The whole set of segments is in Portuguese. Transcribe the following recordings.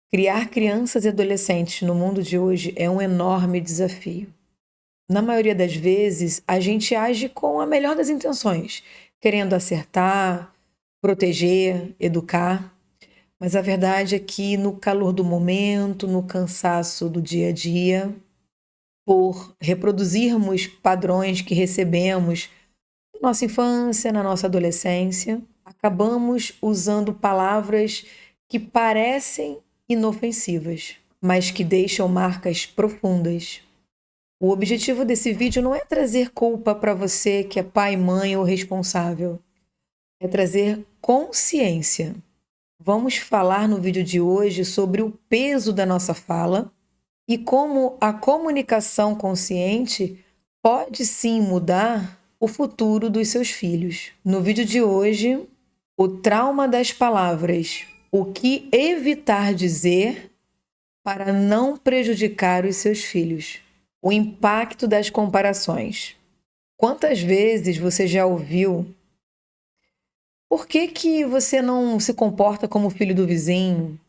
Criar crianças e adolescentes no mundo de hoje é um enorme desafio. Na maioria das vezes, a gente age com a melhor das intenções, querendo acertar, proteger, educar, mas a verdade é que no calor do momento, no cansaço do dia a dia, por reproduzirmos padrões que recebemos na nossa infância, na nossa adolescência, acabamos usando palavras que parecem inofensivas, mas que deixam marcas profundas. O objetivo desse vídeo não é trazer culpa para você que é pai, mãe ou responsável. É trazer consciência. Vamos falar no vídeo de hoje sobre o peso da nossa fala e como a comunicação consciente pode sim mudar o futuro dos seus filhos. No vídeo de hoje, o trauma das palavras. O que evitar dizer para não prejudicar os seus filhos. O impacto das comparações. Quantas vezes você já ouviu? Por que você não se comporta como o filho do vizinho?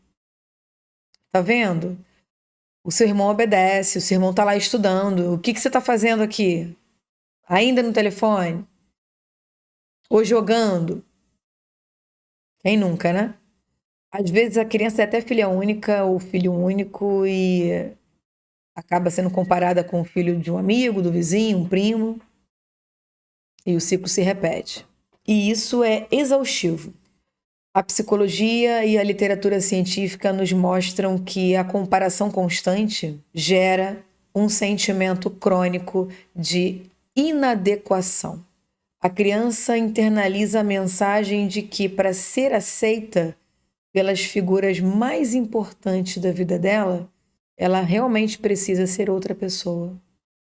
Tá vendo? O seu irmão obedece, o seu irmão tá lá estudando. O que você tá fazendo aqui? Ainda no telefone? Ou jogando? Quem nunca, né? Às vezes a criança é até filha única ou filho único e acaba sendo comparada com o filho de um amigo, do vizinho, um primo. E o ciclo se repete. E isso é exaustivo. A psicologia e a literatura científica nos mostram que a comparação constante gera um sentimento crônico de inadequação. A criança internaliza a mensagem de que, para ser aceita pelas figuras mais importantes da vida dela, ela realmente precisa ser outra pessoa.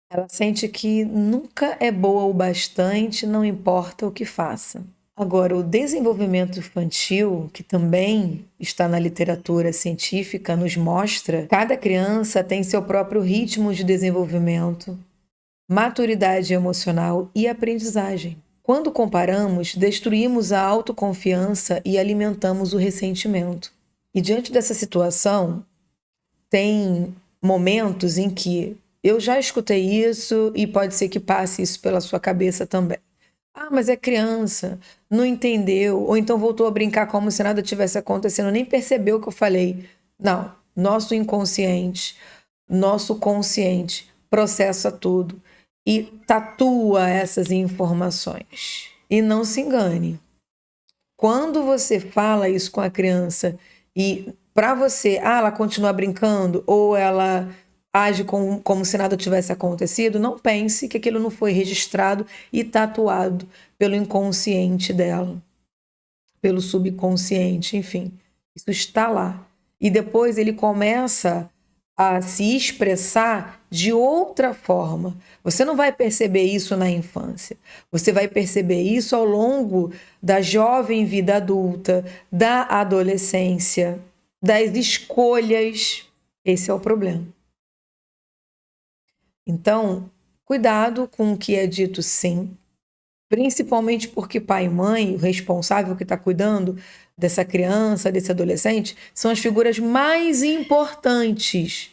Ela sente que nunca é boa o bastante, não importa o que faça. Agora, o desenvolvimento infantil, que também está na literatura científica, nos mostra que cada criança tem seu próprio ritmo de desenvolvimento, maturidade emocional e aprendizagem. Quando comparamos, destruímos a autoconfiança e alimentamos o ressentimento. E diante dessa situação, tem momentos em que eu já escutei isso e pode ser que passe isso pela sua cabeça também. Ah, mas é criança, não entendeu, ou então voltou a brincar como se nada tivesse acontecendo, nem percebeu o que eu falei. Não, nosso inconsciente, nosso consciente processa tudo e tatua essas informações. E não se engane. Quando você fala isso com a criança e para você, ela continua brincando ou ela age como se nada tivesse acontecido, não pense que aquilo não foi registrado e tatuado pelo inconsciente dela, pelo subconsciente, enfim. Isso está lá. E depois ele começa a se expressar de outra forma. Você não vai perceber isso na infância. Você vai perceber isso ao longo da jovem vida adulta, da adolescência, das escolhas. Esse é o problema. Então, cuidado com o que é dito sim, principalmente porque pai e mãe, o responsável que está cuidando dessa criança, desse adolescente, são as figuras mais importantes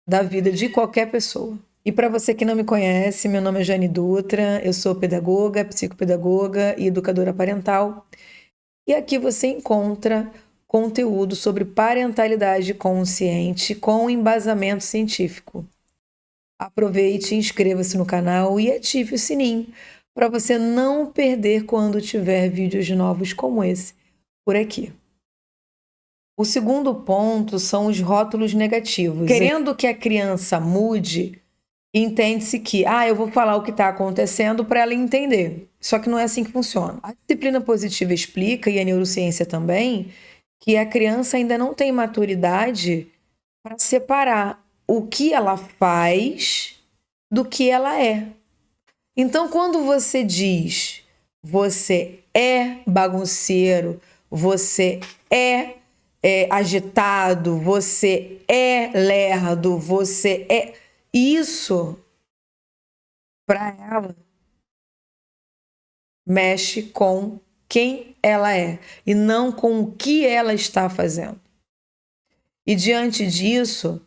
da vida de qualquer pessoa. E para você que não me conhece, meu nome é Jane Dutra, eu sou pedagoga, psicopedagoga e educadora parental. E aqui você encontra conteúdo sobre parentalidade consciente com embasamento científico. Aproveite, inscreva-se no canal e ative o sininho para você não perder quando tiver vídeos novos como esse por aqui. O segundo ponto são os rótulos negativos. Querendo que a criança mude, entende-se que, eu vou falar o que está acontecendo para ela entender. Só que não é assim que funciona. A disciplina positiva explica, e a neurociência também, que a criança ainda não tem maturidade para separar o que ela faz do que ela é. Então, quando você diz você é bagunceiro, você é agitado, você é lerdo, você é... Isso, para ela, mexe com quem ela é e não com o que ela está fazendo. E diante disso,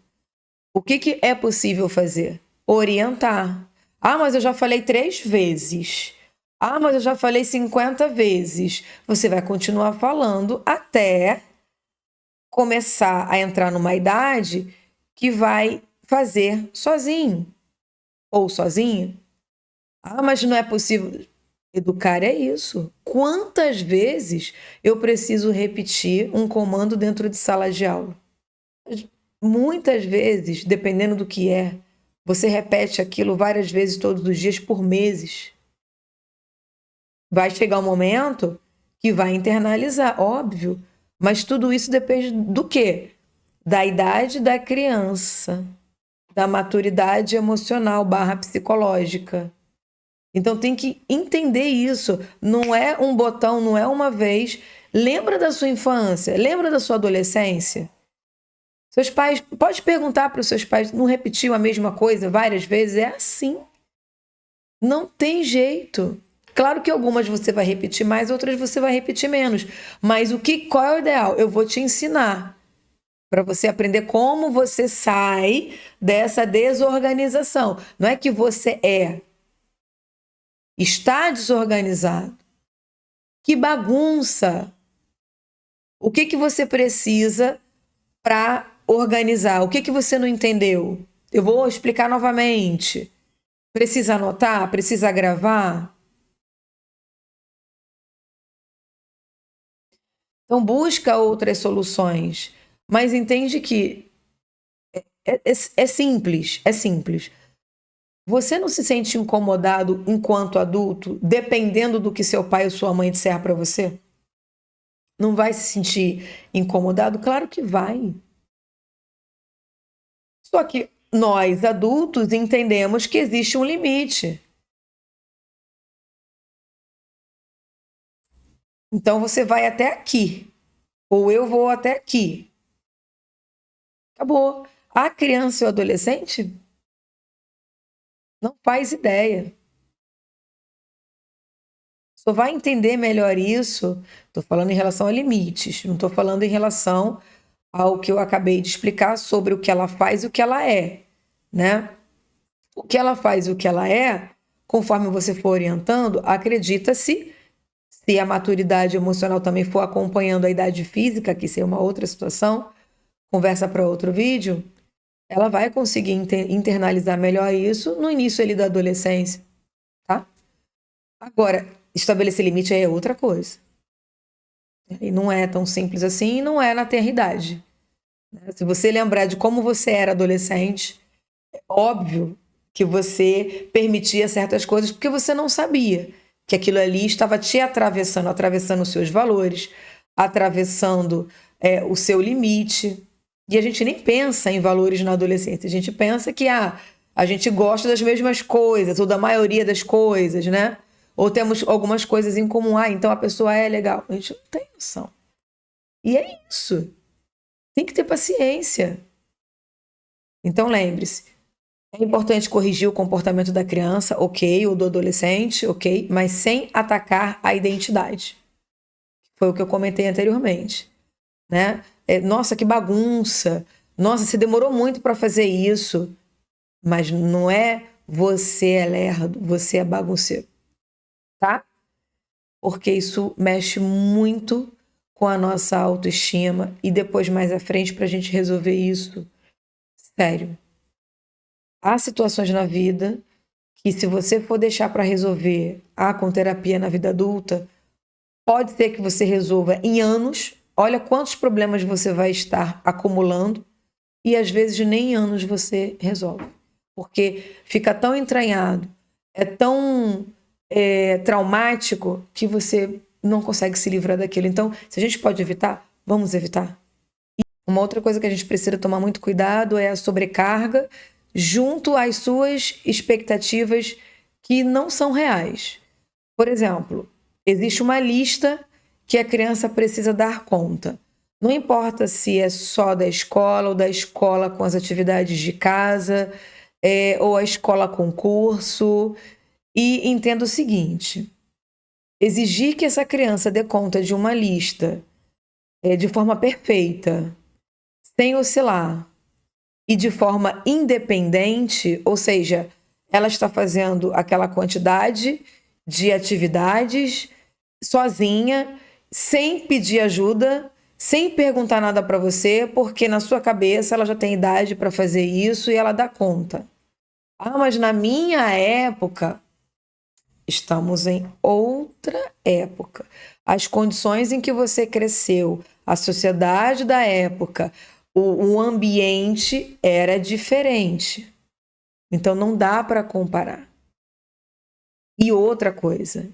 o que é possível fazer? Orientar. Ah, mas eu já falei 3 vezes. Ah, mas eu já falei 50 vezes. Você vai continuar falando até começar a entrar numa idade que vai fazer sozinho ou sozinha. Ah, mas não é possível. Educar é isso. Quantas vezes eu preciso repetir um comando dentro de sala de aula? Muitas vezes, dependendo do que é, você repete aquilo várias vezes todos os dias por meses. Vai chegar um momento que vai internalizar, óbvio, mas tudo isso depende do quê? Da idade da criança, da maturidade emocional / psicológica. Então tem que entender isso. Não é um botão, não é uma vez. Lembra da sua infância? Lembra da sua adolescência? Seus pais, pode perguntar para os seus pais, não repetiu a mesma coisa várias vezes? É assim. Não tem jeito. Claro que algumas você vai repetir mais, outras você vai repetir menos. Mas qual é o ideal? Eu vou te ensinar para você aprender como você sai dessa desorganização. Não é que você está desorganizado. Que bagunça! O que você precisa para organizar? O que você não entendeu? Eu vou explicar novamente. Precisa anotar? Precisa gravar? Então busca outras soluções, mas entende que é simples, é simples. Você não se sente incomodado enquanto adulto, dependendo do que seu pai ou sua mãe disser para você? Não vai se sentir incomodado? Claro que vai. Só que nós, adultos, entendemos que existe um limite. Então você vai até aqui, ou eu vou até aqui. Acabou. A criança e o adolescente não faz ideia. Só vai entender melhor isso. Estou falando em relação a limites, não estou falando em relação ao que eu acabei de explicar sobre o que ela faz e o que ela é, né? O que ela faz e o que ela é, conforme você for orientando, acredita-se, se a maturidade emocional também for acompanhando a idade física, que isso é uma outra situação, conversa para outro vídeo, ela vai conseguir internalizar melhor isso no início ali da adolescência, tá? Agora, estabelecer limite aí é outra coisa. E não é tão simples assim, e não é na tenridade. Se você lembrar de como você era adolescente, é óbvio que você permitia certas coisas porque você não sabia que aquilo ali estava te atravessando, atravessando os seus valores, atravessando o seu limite. E a gente nem pensa em valores na adolescência, a gente pensa que a gente gosta das mesmas coisas, ou da maioria das coisas, né? Ou temos algumas coisas em comum. Então a pessoa é legal. A gente não tem noção. E é isso. Tem que ter paciência. Então lembre-se, é importante corrigir o comportamento da criança, ok, ou do adolescente, ok, mas sem atacar a identidade. Foi o que eu comentei anteriormente, né? Nossa, que bagunça. Nossa, você demorou muito para fazer isso. Mas não é você é lerdo, você é bagunceiro, tá? Porque isso mexe muito com a nossa autoestima e depois mais à frente para a gente resolver isso. Sério. Há situações na vida que se você for deixar para resolver com terapia na vida adulta, pode ser que você resolva em anos. Olha quantos problemas você vai estar acumulando e às vezes nem em anos você resolve. Porque fica tão entranhado, é tão traumático que você não consegue se livrar daquilo. Então, se a gente pode evitar, vamos evitar. Uma outra coisa que a gente precisa tomar muito cuidado é a sobrecarga junto às suas expectativas que não são reais. Por exemplo, existe uma lista que a criança precisa dar conta. Não importa se é só da escola ou da escola com as atividades de casa, ou a escola concurso. E entenda o seguinte: exigir que essa criança dê conta de uma lista de forma perfeita, sem oscilar e de forma independente, ou seja, ela está fazendo aquela quantidade de atividades sozinha, sem pedir ajuda, sem perguntar nada para você, porque na sua cabeça ela já tem idade para fazer isso e ela dá conta. Ah, mas na minha época, estamos em outra época. As condições em que você cresceu, a sociedade da época, o ambiente era diferente. Então não dá para comparar. E outra coisa,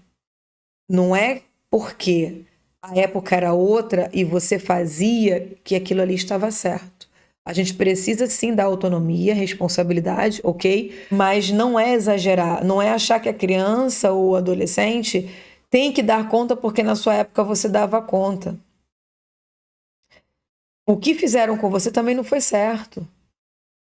não é porque a época era outra e você fazia que aquilo ali estava certo. A gente precisa sim dar autonomia, responsabilidade, ok? Mas não é exagerar, não é achar que a criança ou o adolescente tem que dar conta porque na sua época você dava conta. O que fizeram com você também não foi certo.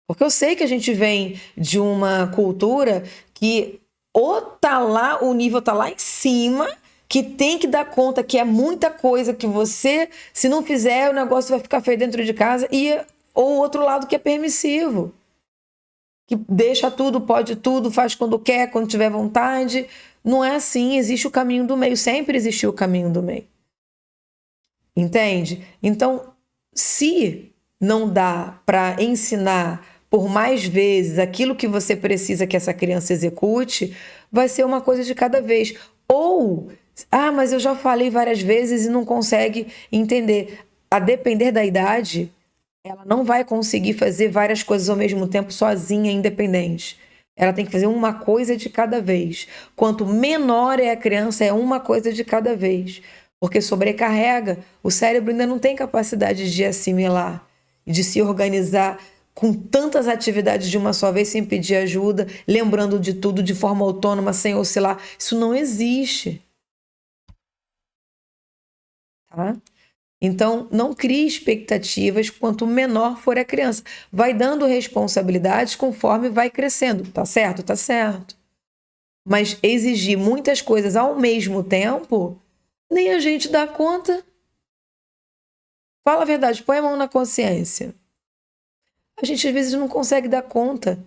Porque eu sei que a gente vem de uma cultura que ou tá lá, o nível tá lá em cima, que tem que dar conta que é muita coisa que você, se não fizer, o negócio vai ficar feio dentro de casa, ou o outro lado que é permissivo, que deixa tudo, pode tudo, faz quando quer, quando tiver vontade. Não é assim, existe o caminho do meio, sempre existiu o caminho do meio. Entende? Então, se não dá para ensinar por mais vezes aquilo que você precisa que essa criança execute, vai ser uma coisa de cada vez. Ou, mas eu já falei várias vezes e não consegue entender. A depender da idade, ela não vai conseguir fazer várias coisas ao mesmo tempo sozinha, independente. Ela tem que fazer uma coisa de cada vez. Quanto menor é a criança, é uma coisa de cada vez. Porque sobrecarrega, o cérebro ainda não tem capacidade de assimilar, de se organizar com tantas atividades de uma só vez, sem pedir ajuda, lembrando de tudo de forma autônoma, sem oscilar. Isso não existe. Tá? Então, não crie expectativas quanto menor for a criança. Vai dando responsabilidades conforme vai crescendo. Tá certo? Tá certo. Mas exigir muitas coisas ao mesmo tempo, nem a gente dá conta. Fala a verdade, põe a mão na consciência. A gente às vezes não consegue dar conta.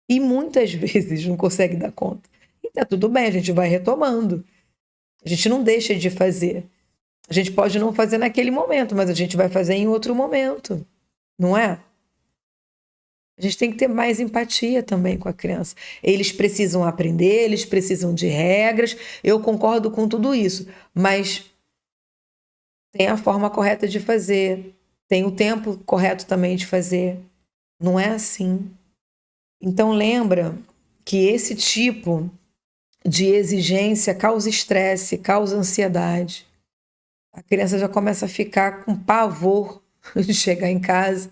E muitas vezes não consegue dar conta. E tá tudo bem, a gente vai retomando. A gente não deixa de fazer. A gente pode não fazer naquele momento, mas a gente vai fazer em outro momento. Não é? A gente tem que ter mais empatia também com a criança. Eles precisam aprender, eles precisam de regras. Eu concordo com tudo isso, mas tem a forma correta de fazer, tem o tempo correto também de fazer. Não é assim. Então lembra que esse tipo de exigência causa estresse, causa ansiedade. A criança já começa a ficar com pavor de chegar em casa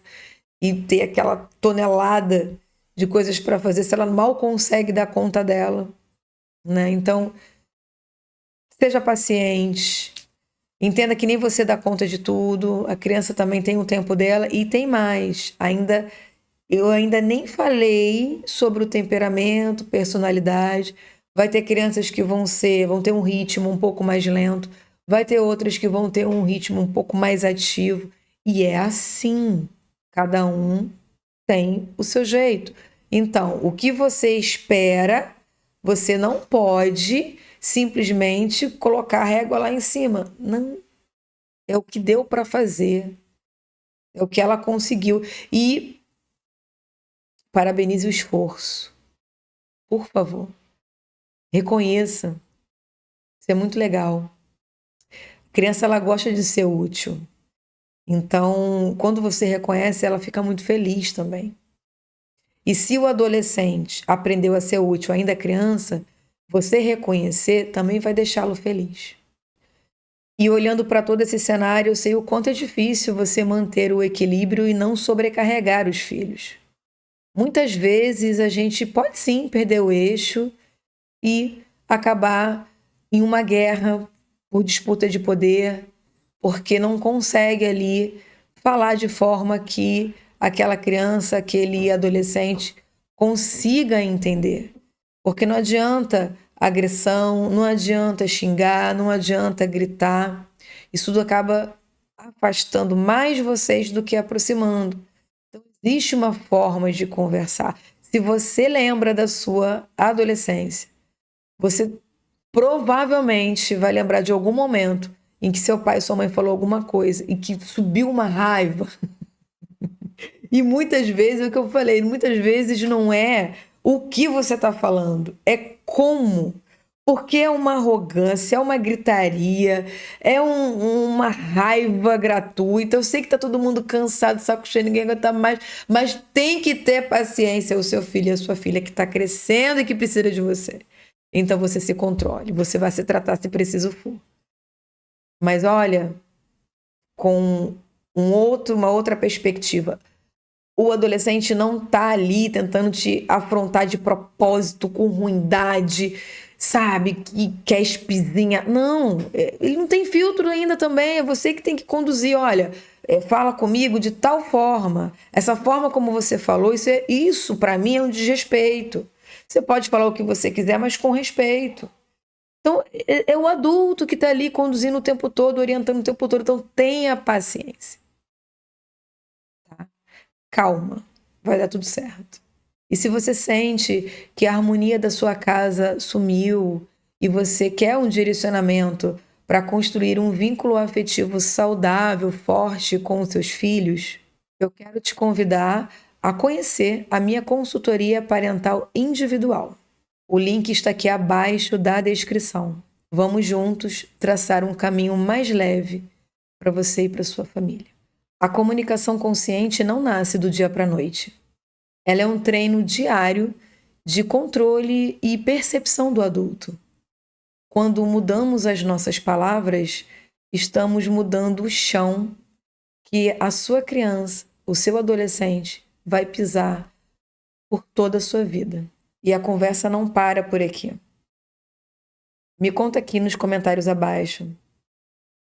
e ter aquela tonelada de coisas para fazer se ela mal consegue dar conta dela, né? Então, seja paciente, entenda que nem você dá conta de tudo, a criança também tem o tempo dela e tem mais. Eu ainda nem falei sobre o temperamento, personalidade. Vai ter crianças que vão ter um ritmo um pouco mais lento, vai ter outras que vão ter um ritmo um pouco mais ativo. E é assim. Cada um tem o seu jeito. Então, o que você espera, você não pode simplesmente colocar a régua lá em cima. Não. É o que deu para fazer. É o que ela conseguiu. E parabenize o esforço. Por favor. Reconheça. Isso é muito legal. A criança, ela gosta de ser útil. Então, quando você reconhece, ela fica muito feliz também. E se o adolescente aprendeu a ser útil ainda criança, você reconhecer também vai deixá-lo feliz. E olhando para todo esse cenário, eu sei o quanto é difícil você manter o equilíbrio e não sobrecarregar os filhos. Muitas vezes a gente pode sim perder o eixo e acabar em uma guerra por disputa de poder, porque não consegue ali falar de forma que aquela criança, aquele adolescente consiga entender. Porque não adianta agressão, não adianta xingar, não adianta gritar. Isso tudo acaba afastando mais vocês do que aproximando. Então, existe uma forma de conversar. Se você lembra da sua adolescência, você provavelmente vai lembrar de algum momento em que seu pai e sua mãe falou alguma coisa e que subiu uma raiva. E muitas vezes, é o que eu falei, muitas vezes não é o que você está falando, é como. Porque é uma arrogância, é uma gritaria, é uma raiva gratuita. Eu sei que tá todo mundo cansado, saco cheio, ninguém aguenta mais, mas tem que ter paciência, o seu filho e a sua filha que está crescendo e que precisa de você. Então você se controle, você vai se tratar se preciso for. Mas olha, com uma outra perspectiva. O adolescente não tá ali tentando te afrontar de propósito, com ruindade, sabe? Que quer espizinha. Não, ele não tem filtro ainda também. É você que tem que conduzir. Olha, fala comigo de tal forma. Essa forma como você falou, isso para mim é um desrespeito. Você pode falar o que você quiser, mas com respeito. Então, é o adulto que está ali conduzindo o tempo todo, orientando o tempo todo. Então, tenha paciência. Tá? Calma, vai dar tudo certo. E se você sente que a harmonia da sua casa sumiu e você quer um direcionamento para construir um vínculo afetivo saudável, forte com os seus filhos, eu quero te convidar a conhecer a minha consultoria parental individual. O link está aqui abaixo da descrição. Vamos juntos traçar um caminho mais leve para você e para sua família. A comunicação consciente não nasce do dia para a noite. Ela é um treino diário de controle e percepção do adulto. Quando mudamos as nossas palavras, estamos mudando o chão que a sua criança, o seu adolescente, vai pisar por toda a sua vida. E a conversa não para por aqui. Me conta aqui nos comentários abaixo.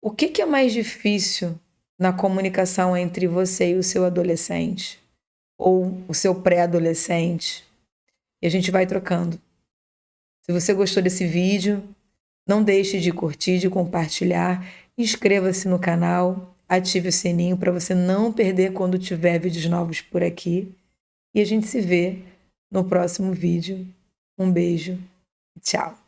O que é mais difícil na comunicação entre você e o seu adolescente? Ou o seu pré-adolescente? E a gente vai trocando. Se você gostou desse vídeo, não deixe de curtir, de compartilhar. Inscreva-se no canal, ative o sininho para você não perder quando tiver vídeos novos por aqui. E a gente se vê no próximo vídeo. Um beijo. Tchau.